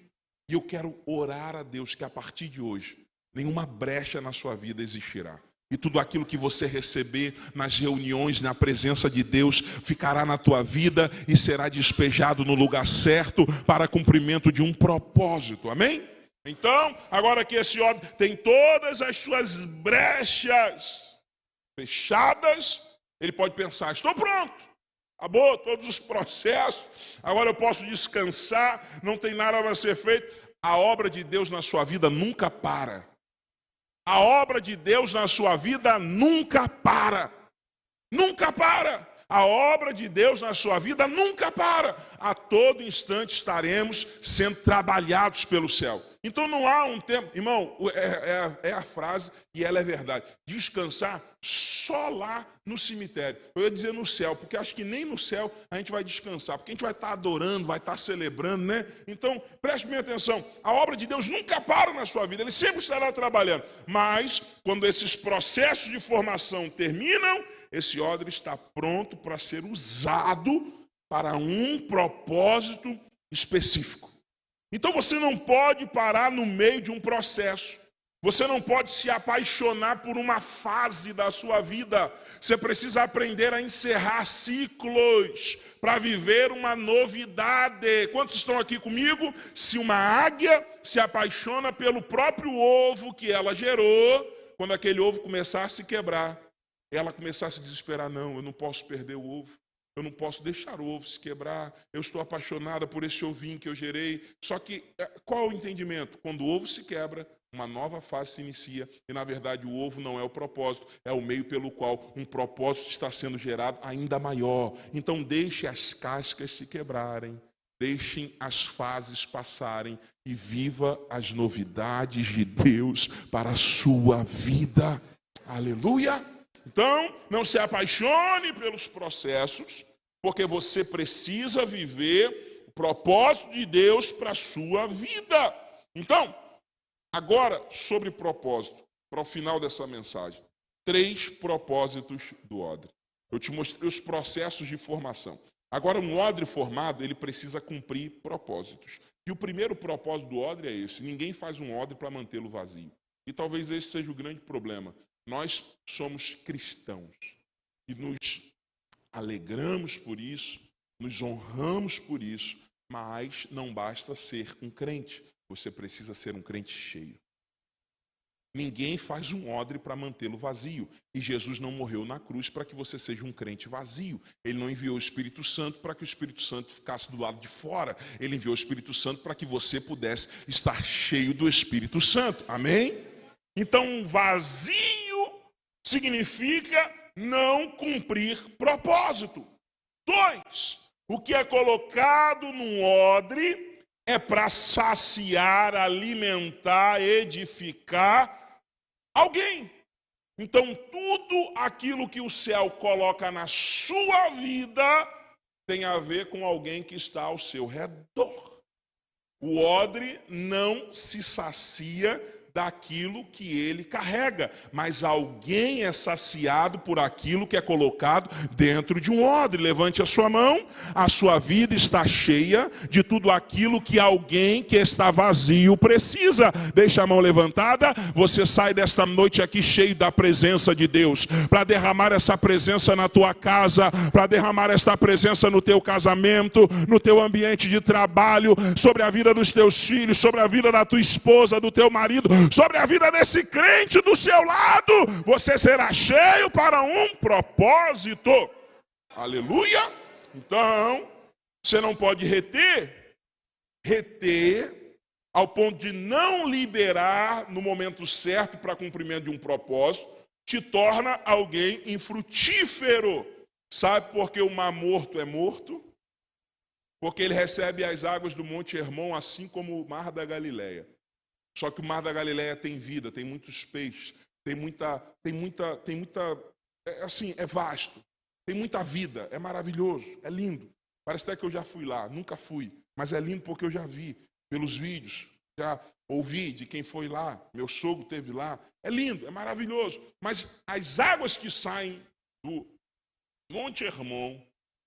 E eu quero orar a Deus que a partir de hoje nenhuma brecha na sua vida existirá. E tudo aquilo que você receber nas reuniões, na presença de Deus, ficará na tua vida e será despejado no lugar certo para cumprimento de um propósito. Amém? Então, agora que esse odre tem todas as suas brechas fechadas, ele pode pensar: estou pronto, acabou todos os processos, agora eu posso descansar, não tem nada a ser feito. A obra de Deus na sua vida nunca para. A obra de Deus na sua vida nunca para. Nunca para. A obra de Deus na sua vida nunca para. A todo instante estaremos sendo trabalhados pelo céu. Então não há um tempo, irmão, é a frase e ela é verdade. Descansar só lá no cemitério. Eu ia dizer no céu, porque acho que nem no céu a gente vai descansar, porque a gente vai estar adorando, vai estar celebrando, né? Então, preste bem atenção, a obra de Deus nunca para na sua vida, Ele sempre estará trabalhando. Mas, quando esses processos de formação terminam, esse odre está pronto para ser usado para um propósito específico. Então você não pode parar no meio de um processo. Você não pode se apaixonar por uma fase da sua vida. Você precisa aprender a encerrar ciclos para viver uma novidade. Quantos estão aqui comigo? Se uma águia se apaixona pelo próprio ovo que ela gerou, quando aquele ovo começar a se quebrar, ela começar a se desesperar: não, eu não posso perder o ovo. Eu não posso deixar o ovo se quebrar. Eu estou apaixonada por esse ovinho que eu gerei. Só que, qual é o entendimento? Quando o ovo se quebra, uma nova fase se inicia. E, na verdade, o ovo não é o propósito. É o meio pelo qual um propósito está sendo gerado ainda maior. Então, deixe as cascas se quebrarem. Deixem as fases passarem. E viva as novidades de Deus para a sua vida. Aleluia! Então, não se apaixone pelos processos, porque você precisa viver o propósito de Deus para a sua vida. Então, agora, sobre propósito, para o final dessa mensagem, 3 propósitos do odre. Eu te mostrei os processos de formação. Agora, um odre formado, ele precisa cumprir propósitos. E o primeiro propósito do odre é esse: ninguém faz um odre para mantê-lo vazio. E talvez esse seja o grande problema. Nós somos cristãos e nos alegramos por isso, nos honramos por isso, Mas não basta ser um crente, você precisa ser um crente cheio. Ninguém faz um odre para mantê-lo vazio. E Jesus não morreu na cruz para que você seja um crente vazio. Ele não enviou o Espírito Santo para que o Espírito Santo ficasse do lado de fora. Ele enviou o Espírito Santo para que você pudesse estar cheio do Espírito Santo. Amém? Então, vazio significa não cumprir propósito. 2, o que é colocado num odre é para saciar, alimentar, edificar alguém. Então, tudo aquilo que o céu coloca na sua vida tem a ver com alguém que está ao seu redor. O odre não se sacia daquilo que ele carrega, mas alguém é saciado por aquilo que é colocado dentro de um odre. Levante a sua mão, a sua vida está cheia de tudo aquilo que alguém que está vazio precisa. Deixa a mão levantada, você sai desta noite aqui cheio da presença de Deus, para derramar essa presença na tua casa, para derramar esta presença no teu casamento, no teu ambiente de trabalho, sobre a vida dos teus filhos, sobre a vida da tua esposa, do teu marido, sobre a vida desse crente do seu lado. Você será cheio para um propósito. Aleluia. Então, você não pode reter ao ponto de não liberar no momento certo para cumprimento de um propósito, te torna alguém infrutífero. Sabe por que o mar morto é morto? Porque ele recebe as águas do Monte Hermon, assim como o mar da Galileia. Só que o mar da Galileia tem vida, tem muitos peixes, é vasto, tem muita vida, é maravilhoso, é lindo. Parece até que eu já fui lá, nunca fui, mas é lindo porque eu já vi pelos vídeos, já ouvi de quem foi lá, meu sogro esteve lá. É lindo, é maravilhoso, mas as águas que saem do Monte Hermon,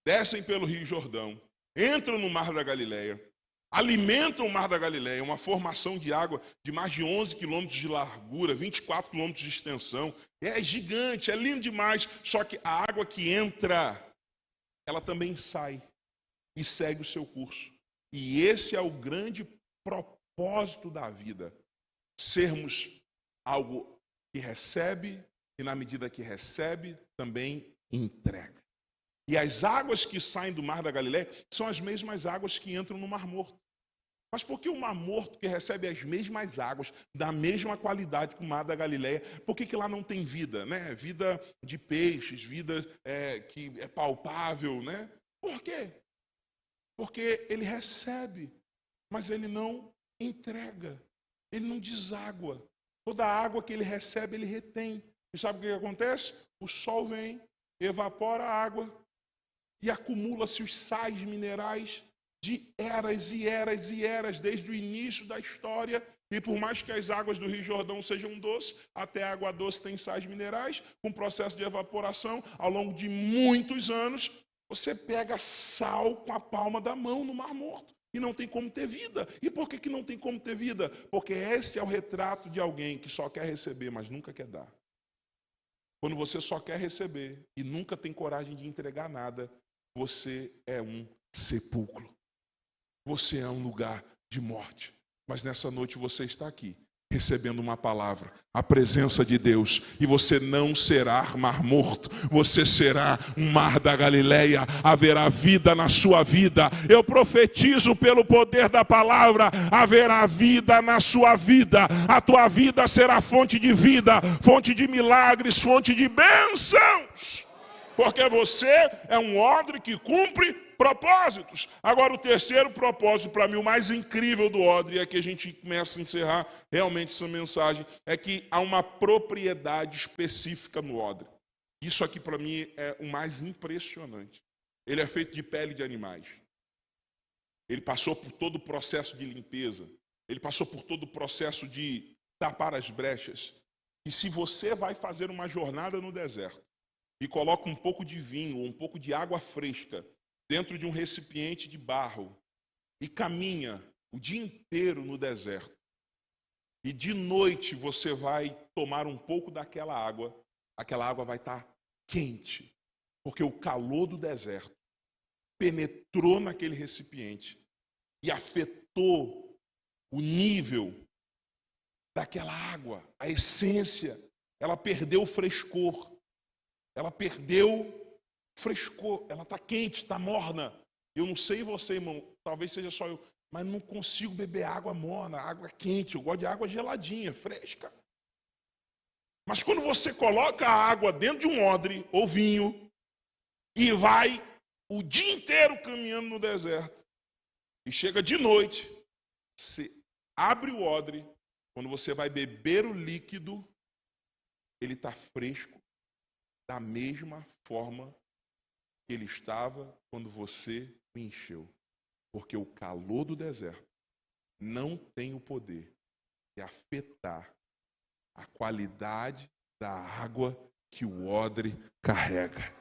descem pelo Rio Jordão, entram no mar da Galileia, alimentam o mar da Galileia, uma formação de água de mais de 11 quilômetros de largura, 24 quilômetros de extensão. É gigante, é lindo demais. Só que a água que entra, ela também sai e segue o seu curso. E esse é o grande propósito da vida. Sermos algo que recebe e, na medida que recebe, também entrega. E as águas que saem do mar da Galileia são as mesmas águas que entram no Mar Morto. Mas por que o Mar Morto, que recebe as mesmas águas, da mesma qualidade que o Mar da Galileia, por que lá não tem vida? Né? Vida de peixes, vida que é palpável. Né? Por quê? Porque ele recebe, mas ele não entrega, ele não deságua. Toda a água que ele recebe, ele retém. E sabe o que acontece? O sol vem, evapora a água, e acumula-se os sais minerais de eras e eras e eras, desde o início da história. E por mais que as águas do Rio Jordão sejam doces, até a água doce tem sais minerais, com processo de evaporação, ao longo de muitos anos, você pega sal com a palma da mão no Mar Morto. E não tem como ter vida. E por que não tem como ter vida? Porque esse é o retrato de alguém que só quer receber, mas nunca quer dar. Quando você só quer receber e nunca tem coragem de entregar nada, você é um sepulcro. Você é um lugar de morte. Mas nessa noite você está aqui, recebendo uma palavra, a presença de Deus. E você não será mar morto, você será um mar da Galileia. Haverá vida na sua vida. Eu profetizo pelo poder da palavra, haverá vida na sua vida. A tua vida será fonte de vida, fonte de milagres, fonte de bênçãos. Porque você é um odre que cumpre propósitos. Agora o terceiro propósito, para mim o mais incrível do odre, é que a gente começa a encerrar realmente essa mensagem, é que há uma propriedade específica no odre. Isso aqui para mim é o mais impressionante. Ele é feito de pele de animais. Ele passou por todo o processo de limpeza. Ele passou por todo o processo de tapar as brechas. E se você vai fazer uma jornada no deserto, e coloca um pouco de vinho ou um pouco de água fresca dentro de um recipiente de barro e caminha o dia inteiro no deserto, e de noite você vai tomar um pouco daquela água, aquela água vai estar quente, porque o calor do deserto penetrou naquele recipiente e afetou o nível daquela água, a essência. Ela perdeu o frescor. Ela perdeu o frescor. Ela está quente, está morna. Eu não sei você, irmão, talvez seja só eu, mas não consigo beber água morna, água quente. Eu gosto de água geladinha, fresca. Mas quando você coloca a água dentro de um odre ou vinho e vai o dia inteiro caminhando no deserto e chega de noite, você abre o odre, quando você vai beber o líquido, ele está fresco da mesma forma que ele estava quando você o encheu. Porque o calor do deserto não tem o poder de afetar a qualidade da água que o odre carrega.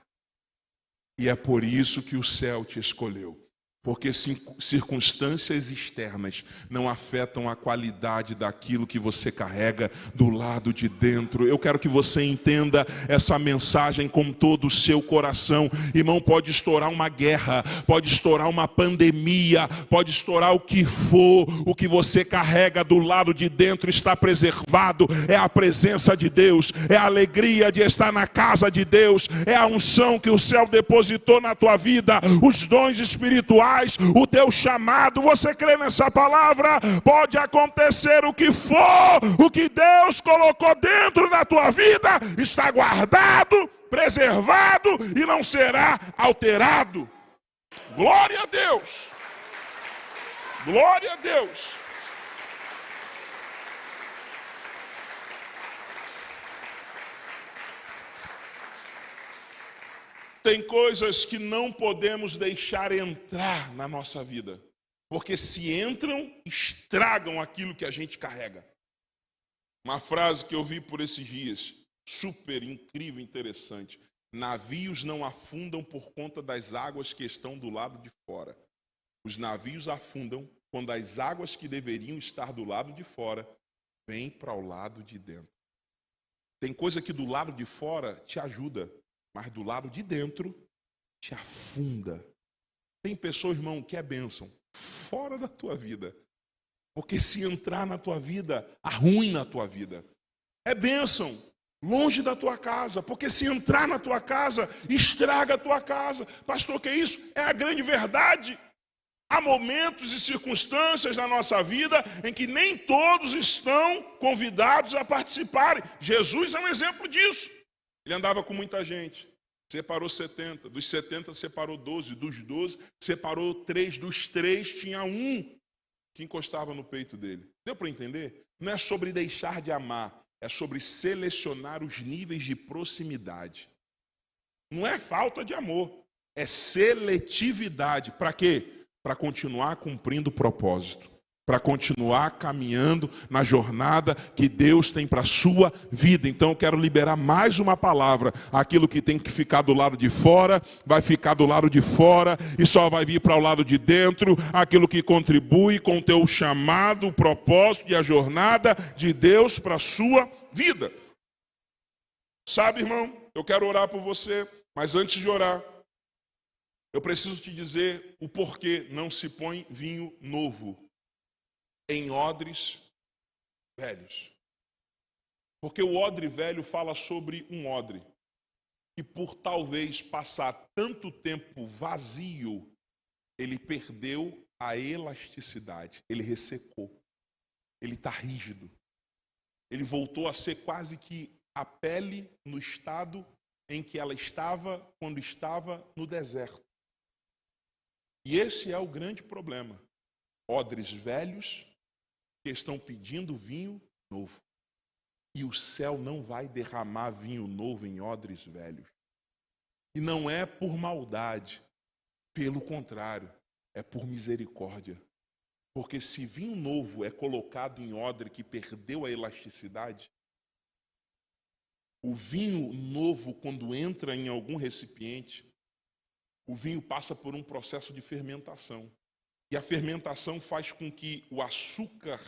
E é por isso que o céu te escolheu. Porque circunstâncias externas não afetam a qualidade daquilo que você carrega do lado de dentro. Eu quero que você entenda essa mensagem com todo o seu coração. Irmão, pode estourar uma guerra, pode estourar uma pandemia, pode estourar o que for, o que você carrega do lado de dentro está preservado. É a presença de Deus, é a alegria de estar na casa de Deus, é a unção que o céu depositou na tua vida, os dons espirituais, o teu chamado. Você crê nessa palavra? Pode acontecer o que for, o que Deus colocou dentro da tua vida está guardado, preservado e não será alterado. Glória a Deus! Glória a Deus! Tem coisas que não podemos deixar entrar na nossa vida, porque se entram, estragam aquilo que a gente carrega. Uma frase que eu vi por esses dias, super incrível, interessante. Navios não afundam por conta das águas que estão do lado de fora. Os navios afundam quando as águas que deveriam estar do lado de fora vêm para o lado de dentro. Tem coisa que do lado de fora te ajuda, mas do lado de dentro te afunda. Tem pessoas, irmão, que é bênção fora da tua vida. Porque se entrar na tua vida, arruina a tua vida. É bênção longe da tua casa. Porque se entrar na tua casa, estraga a tua casa. Pastor, que é isso? É a grande verdade. Há momentos e circunstâncias na nossa vida em que nem todos estão convidados a participarem. Jesus é um exemplo disso. Ele andava com muita gente, separou 70, dos 70 separou 12, dos 12 separou 3, dos 3 tinha um que encostava no peito dele. Deu para entender? Não é sobre deixar de amar, é sobre selecionar os níveis de proximidade. Não é falta de amor, é seletividade. Para quê? Para continuar cumprindo o propósito. Para continuar caminhando na jornada que Deus tem para a sua vida. Então eu quero liberar mais uma palavra. Aquilo que tem que ficar do lado de fora, vai ficar do lado de fora e só vai vir para o lado de dentro. Aquilo que contribui com o teu chamado, o propósito e a jornada de Deus para a sua vida. Sabe, irmão, eu quero orar por você, mas antes de orar, eu preciso te dizer o porquê não se põe vinho novo em odres velhos. Porque o odre velho fala sobre um odre que por talvez passar tanto tempo vazio, ele perdeu a elasticidade, ele ressecou, ele está rígido. Ele voltou a ser quase que a pele no estado em que ela estava quando estava no deserto. E esse é o grande problema. Odres velhos que estão pedindo vinho novo. E o céu não vai derramar vinho novo em odres velhos. E não é por maldade. Pelo contrário, é por misericórdia. Porque se vinho novo é colocado em odre que perdeu a elasticidade, o vinho novo, quando entra em algum recipiente, o vinho passa por um processo de fermentação. E a fermentação faz com que o açúcar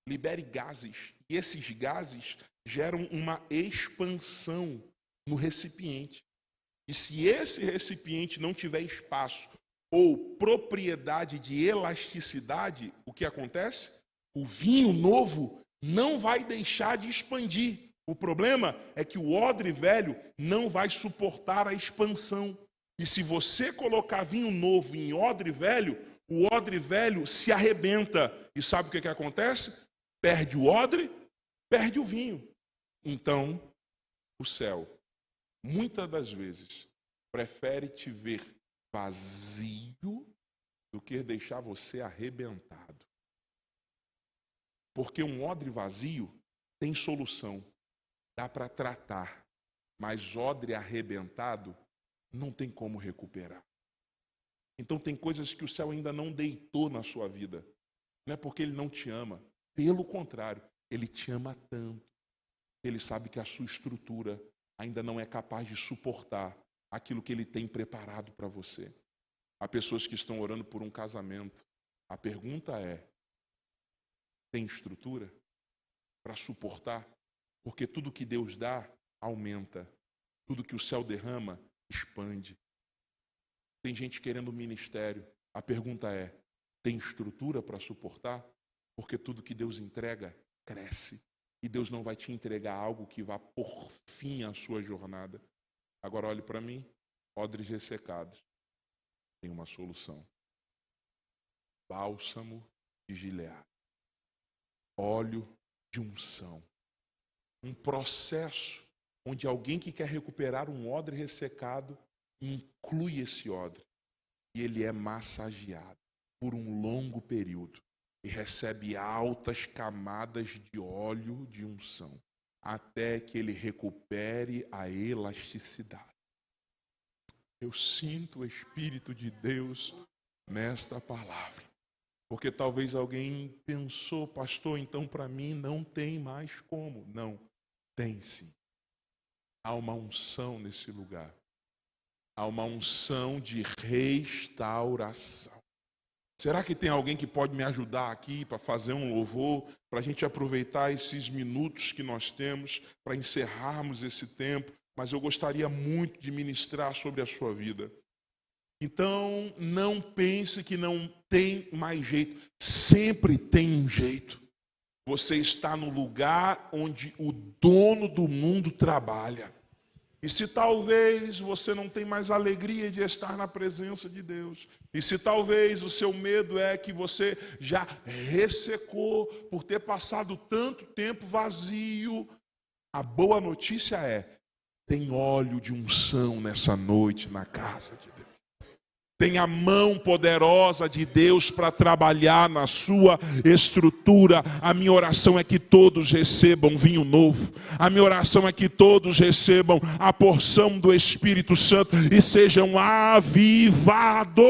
libere gases. E esses gases geram uma expansão no recipiente. E se esse recipiente não tiver espaço ou propriedade de elasticidade, o que acontece? O vinho novo não vai deixar de expandir. O problema é que o odre velho não vai suportar a expansão. E se você colocar vinho novo em odre velho, o odre velho se arrebenta. E sabe o que acontece? Perde o odre, perde o vinho. Então, o céu, muitas das vezes, prefere te ver vazio do que deixar você arrebentado. Porque um odre vazio tem solução, dá para tratar, mas odre arrebentado não tem como recuperar. Então tem coisas que o céu ainda não deitou na sua vida. Não é porque ele não te ama, pelo contrário, ele te ama tanto. Ele sabe que a sua estrutura ainda não é capaz de suportar aquilo que ele tem preparado para você. Há pessoas que estão orando por um casamento. A pergunta é: tem estrutura para suportar? Porque tudo que Deus dá, aumenta. Tudo que o céu derrama, expande. Tem gente querendo ministério. A pergunta é: tem estrutura para suportar? Porque tudo que Deus entrega, cresce. E Deus não vai te entregar algo que vá por fim à sua jornada. Agora olhe para mim, odres ressecados. Tem uma solução. Bálsamo de Gileade. Óleo de unção. Um processo onde alguém que quer recuperar um odre ressecado inclui esse odre. E ele é massageado por um longo período. E recebe altas camadas de óleo de unção. Até que ele recupere a elasticidade. Eu sinto o Espírito de Deus nesta palavra. Porque talvez alguém pensou: pastor, então para mim não tem mais como. Não, tem sim. Há uma unção nesse lugar. Há uma unção de restauração. Será que tem alguém que pode me ajudar aqui para fazer um louvor, para a gente aproveitar esses minutos que nós temos para encerrarmos esse tempo? Mas eu gostaria muito de ministrar sobre a sua vida. Então, não pense que não tem mais jeito. Sempre tem um jeito. Você está no lugar onde o dono do mundo trabalha. E se talvez você não tem mais alegria de estar na presença de Deus, e se talvez o seu medo é que você já ressecou por ter passado tanto tempo vazio, a boa notícia é: tem óleo de unção nessa noite na casa de Deus. Tem a mão poderosa de Deus para trabalhar na sua estrutura. A minha oração é que todos recebam vinho novo. A minha oração é que todos recebam a porção do Espírito Santo e sejam avivados.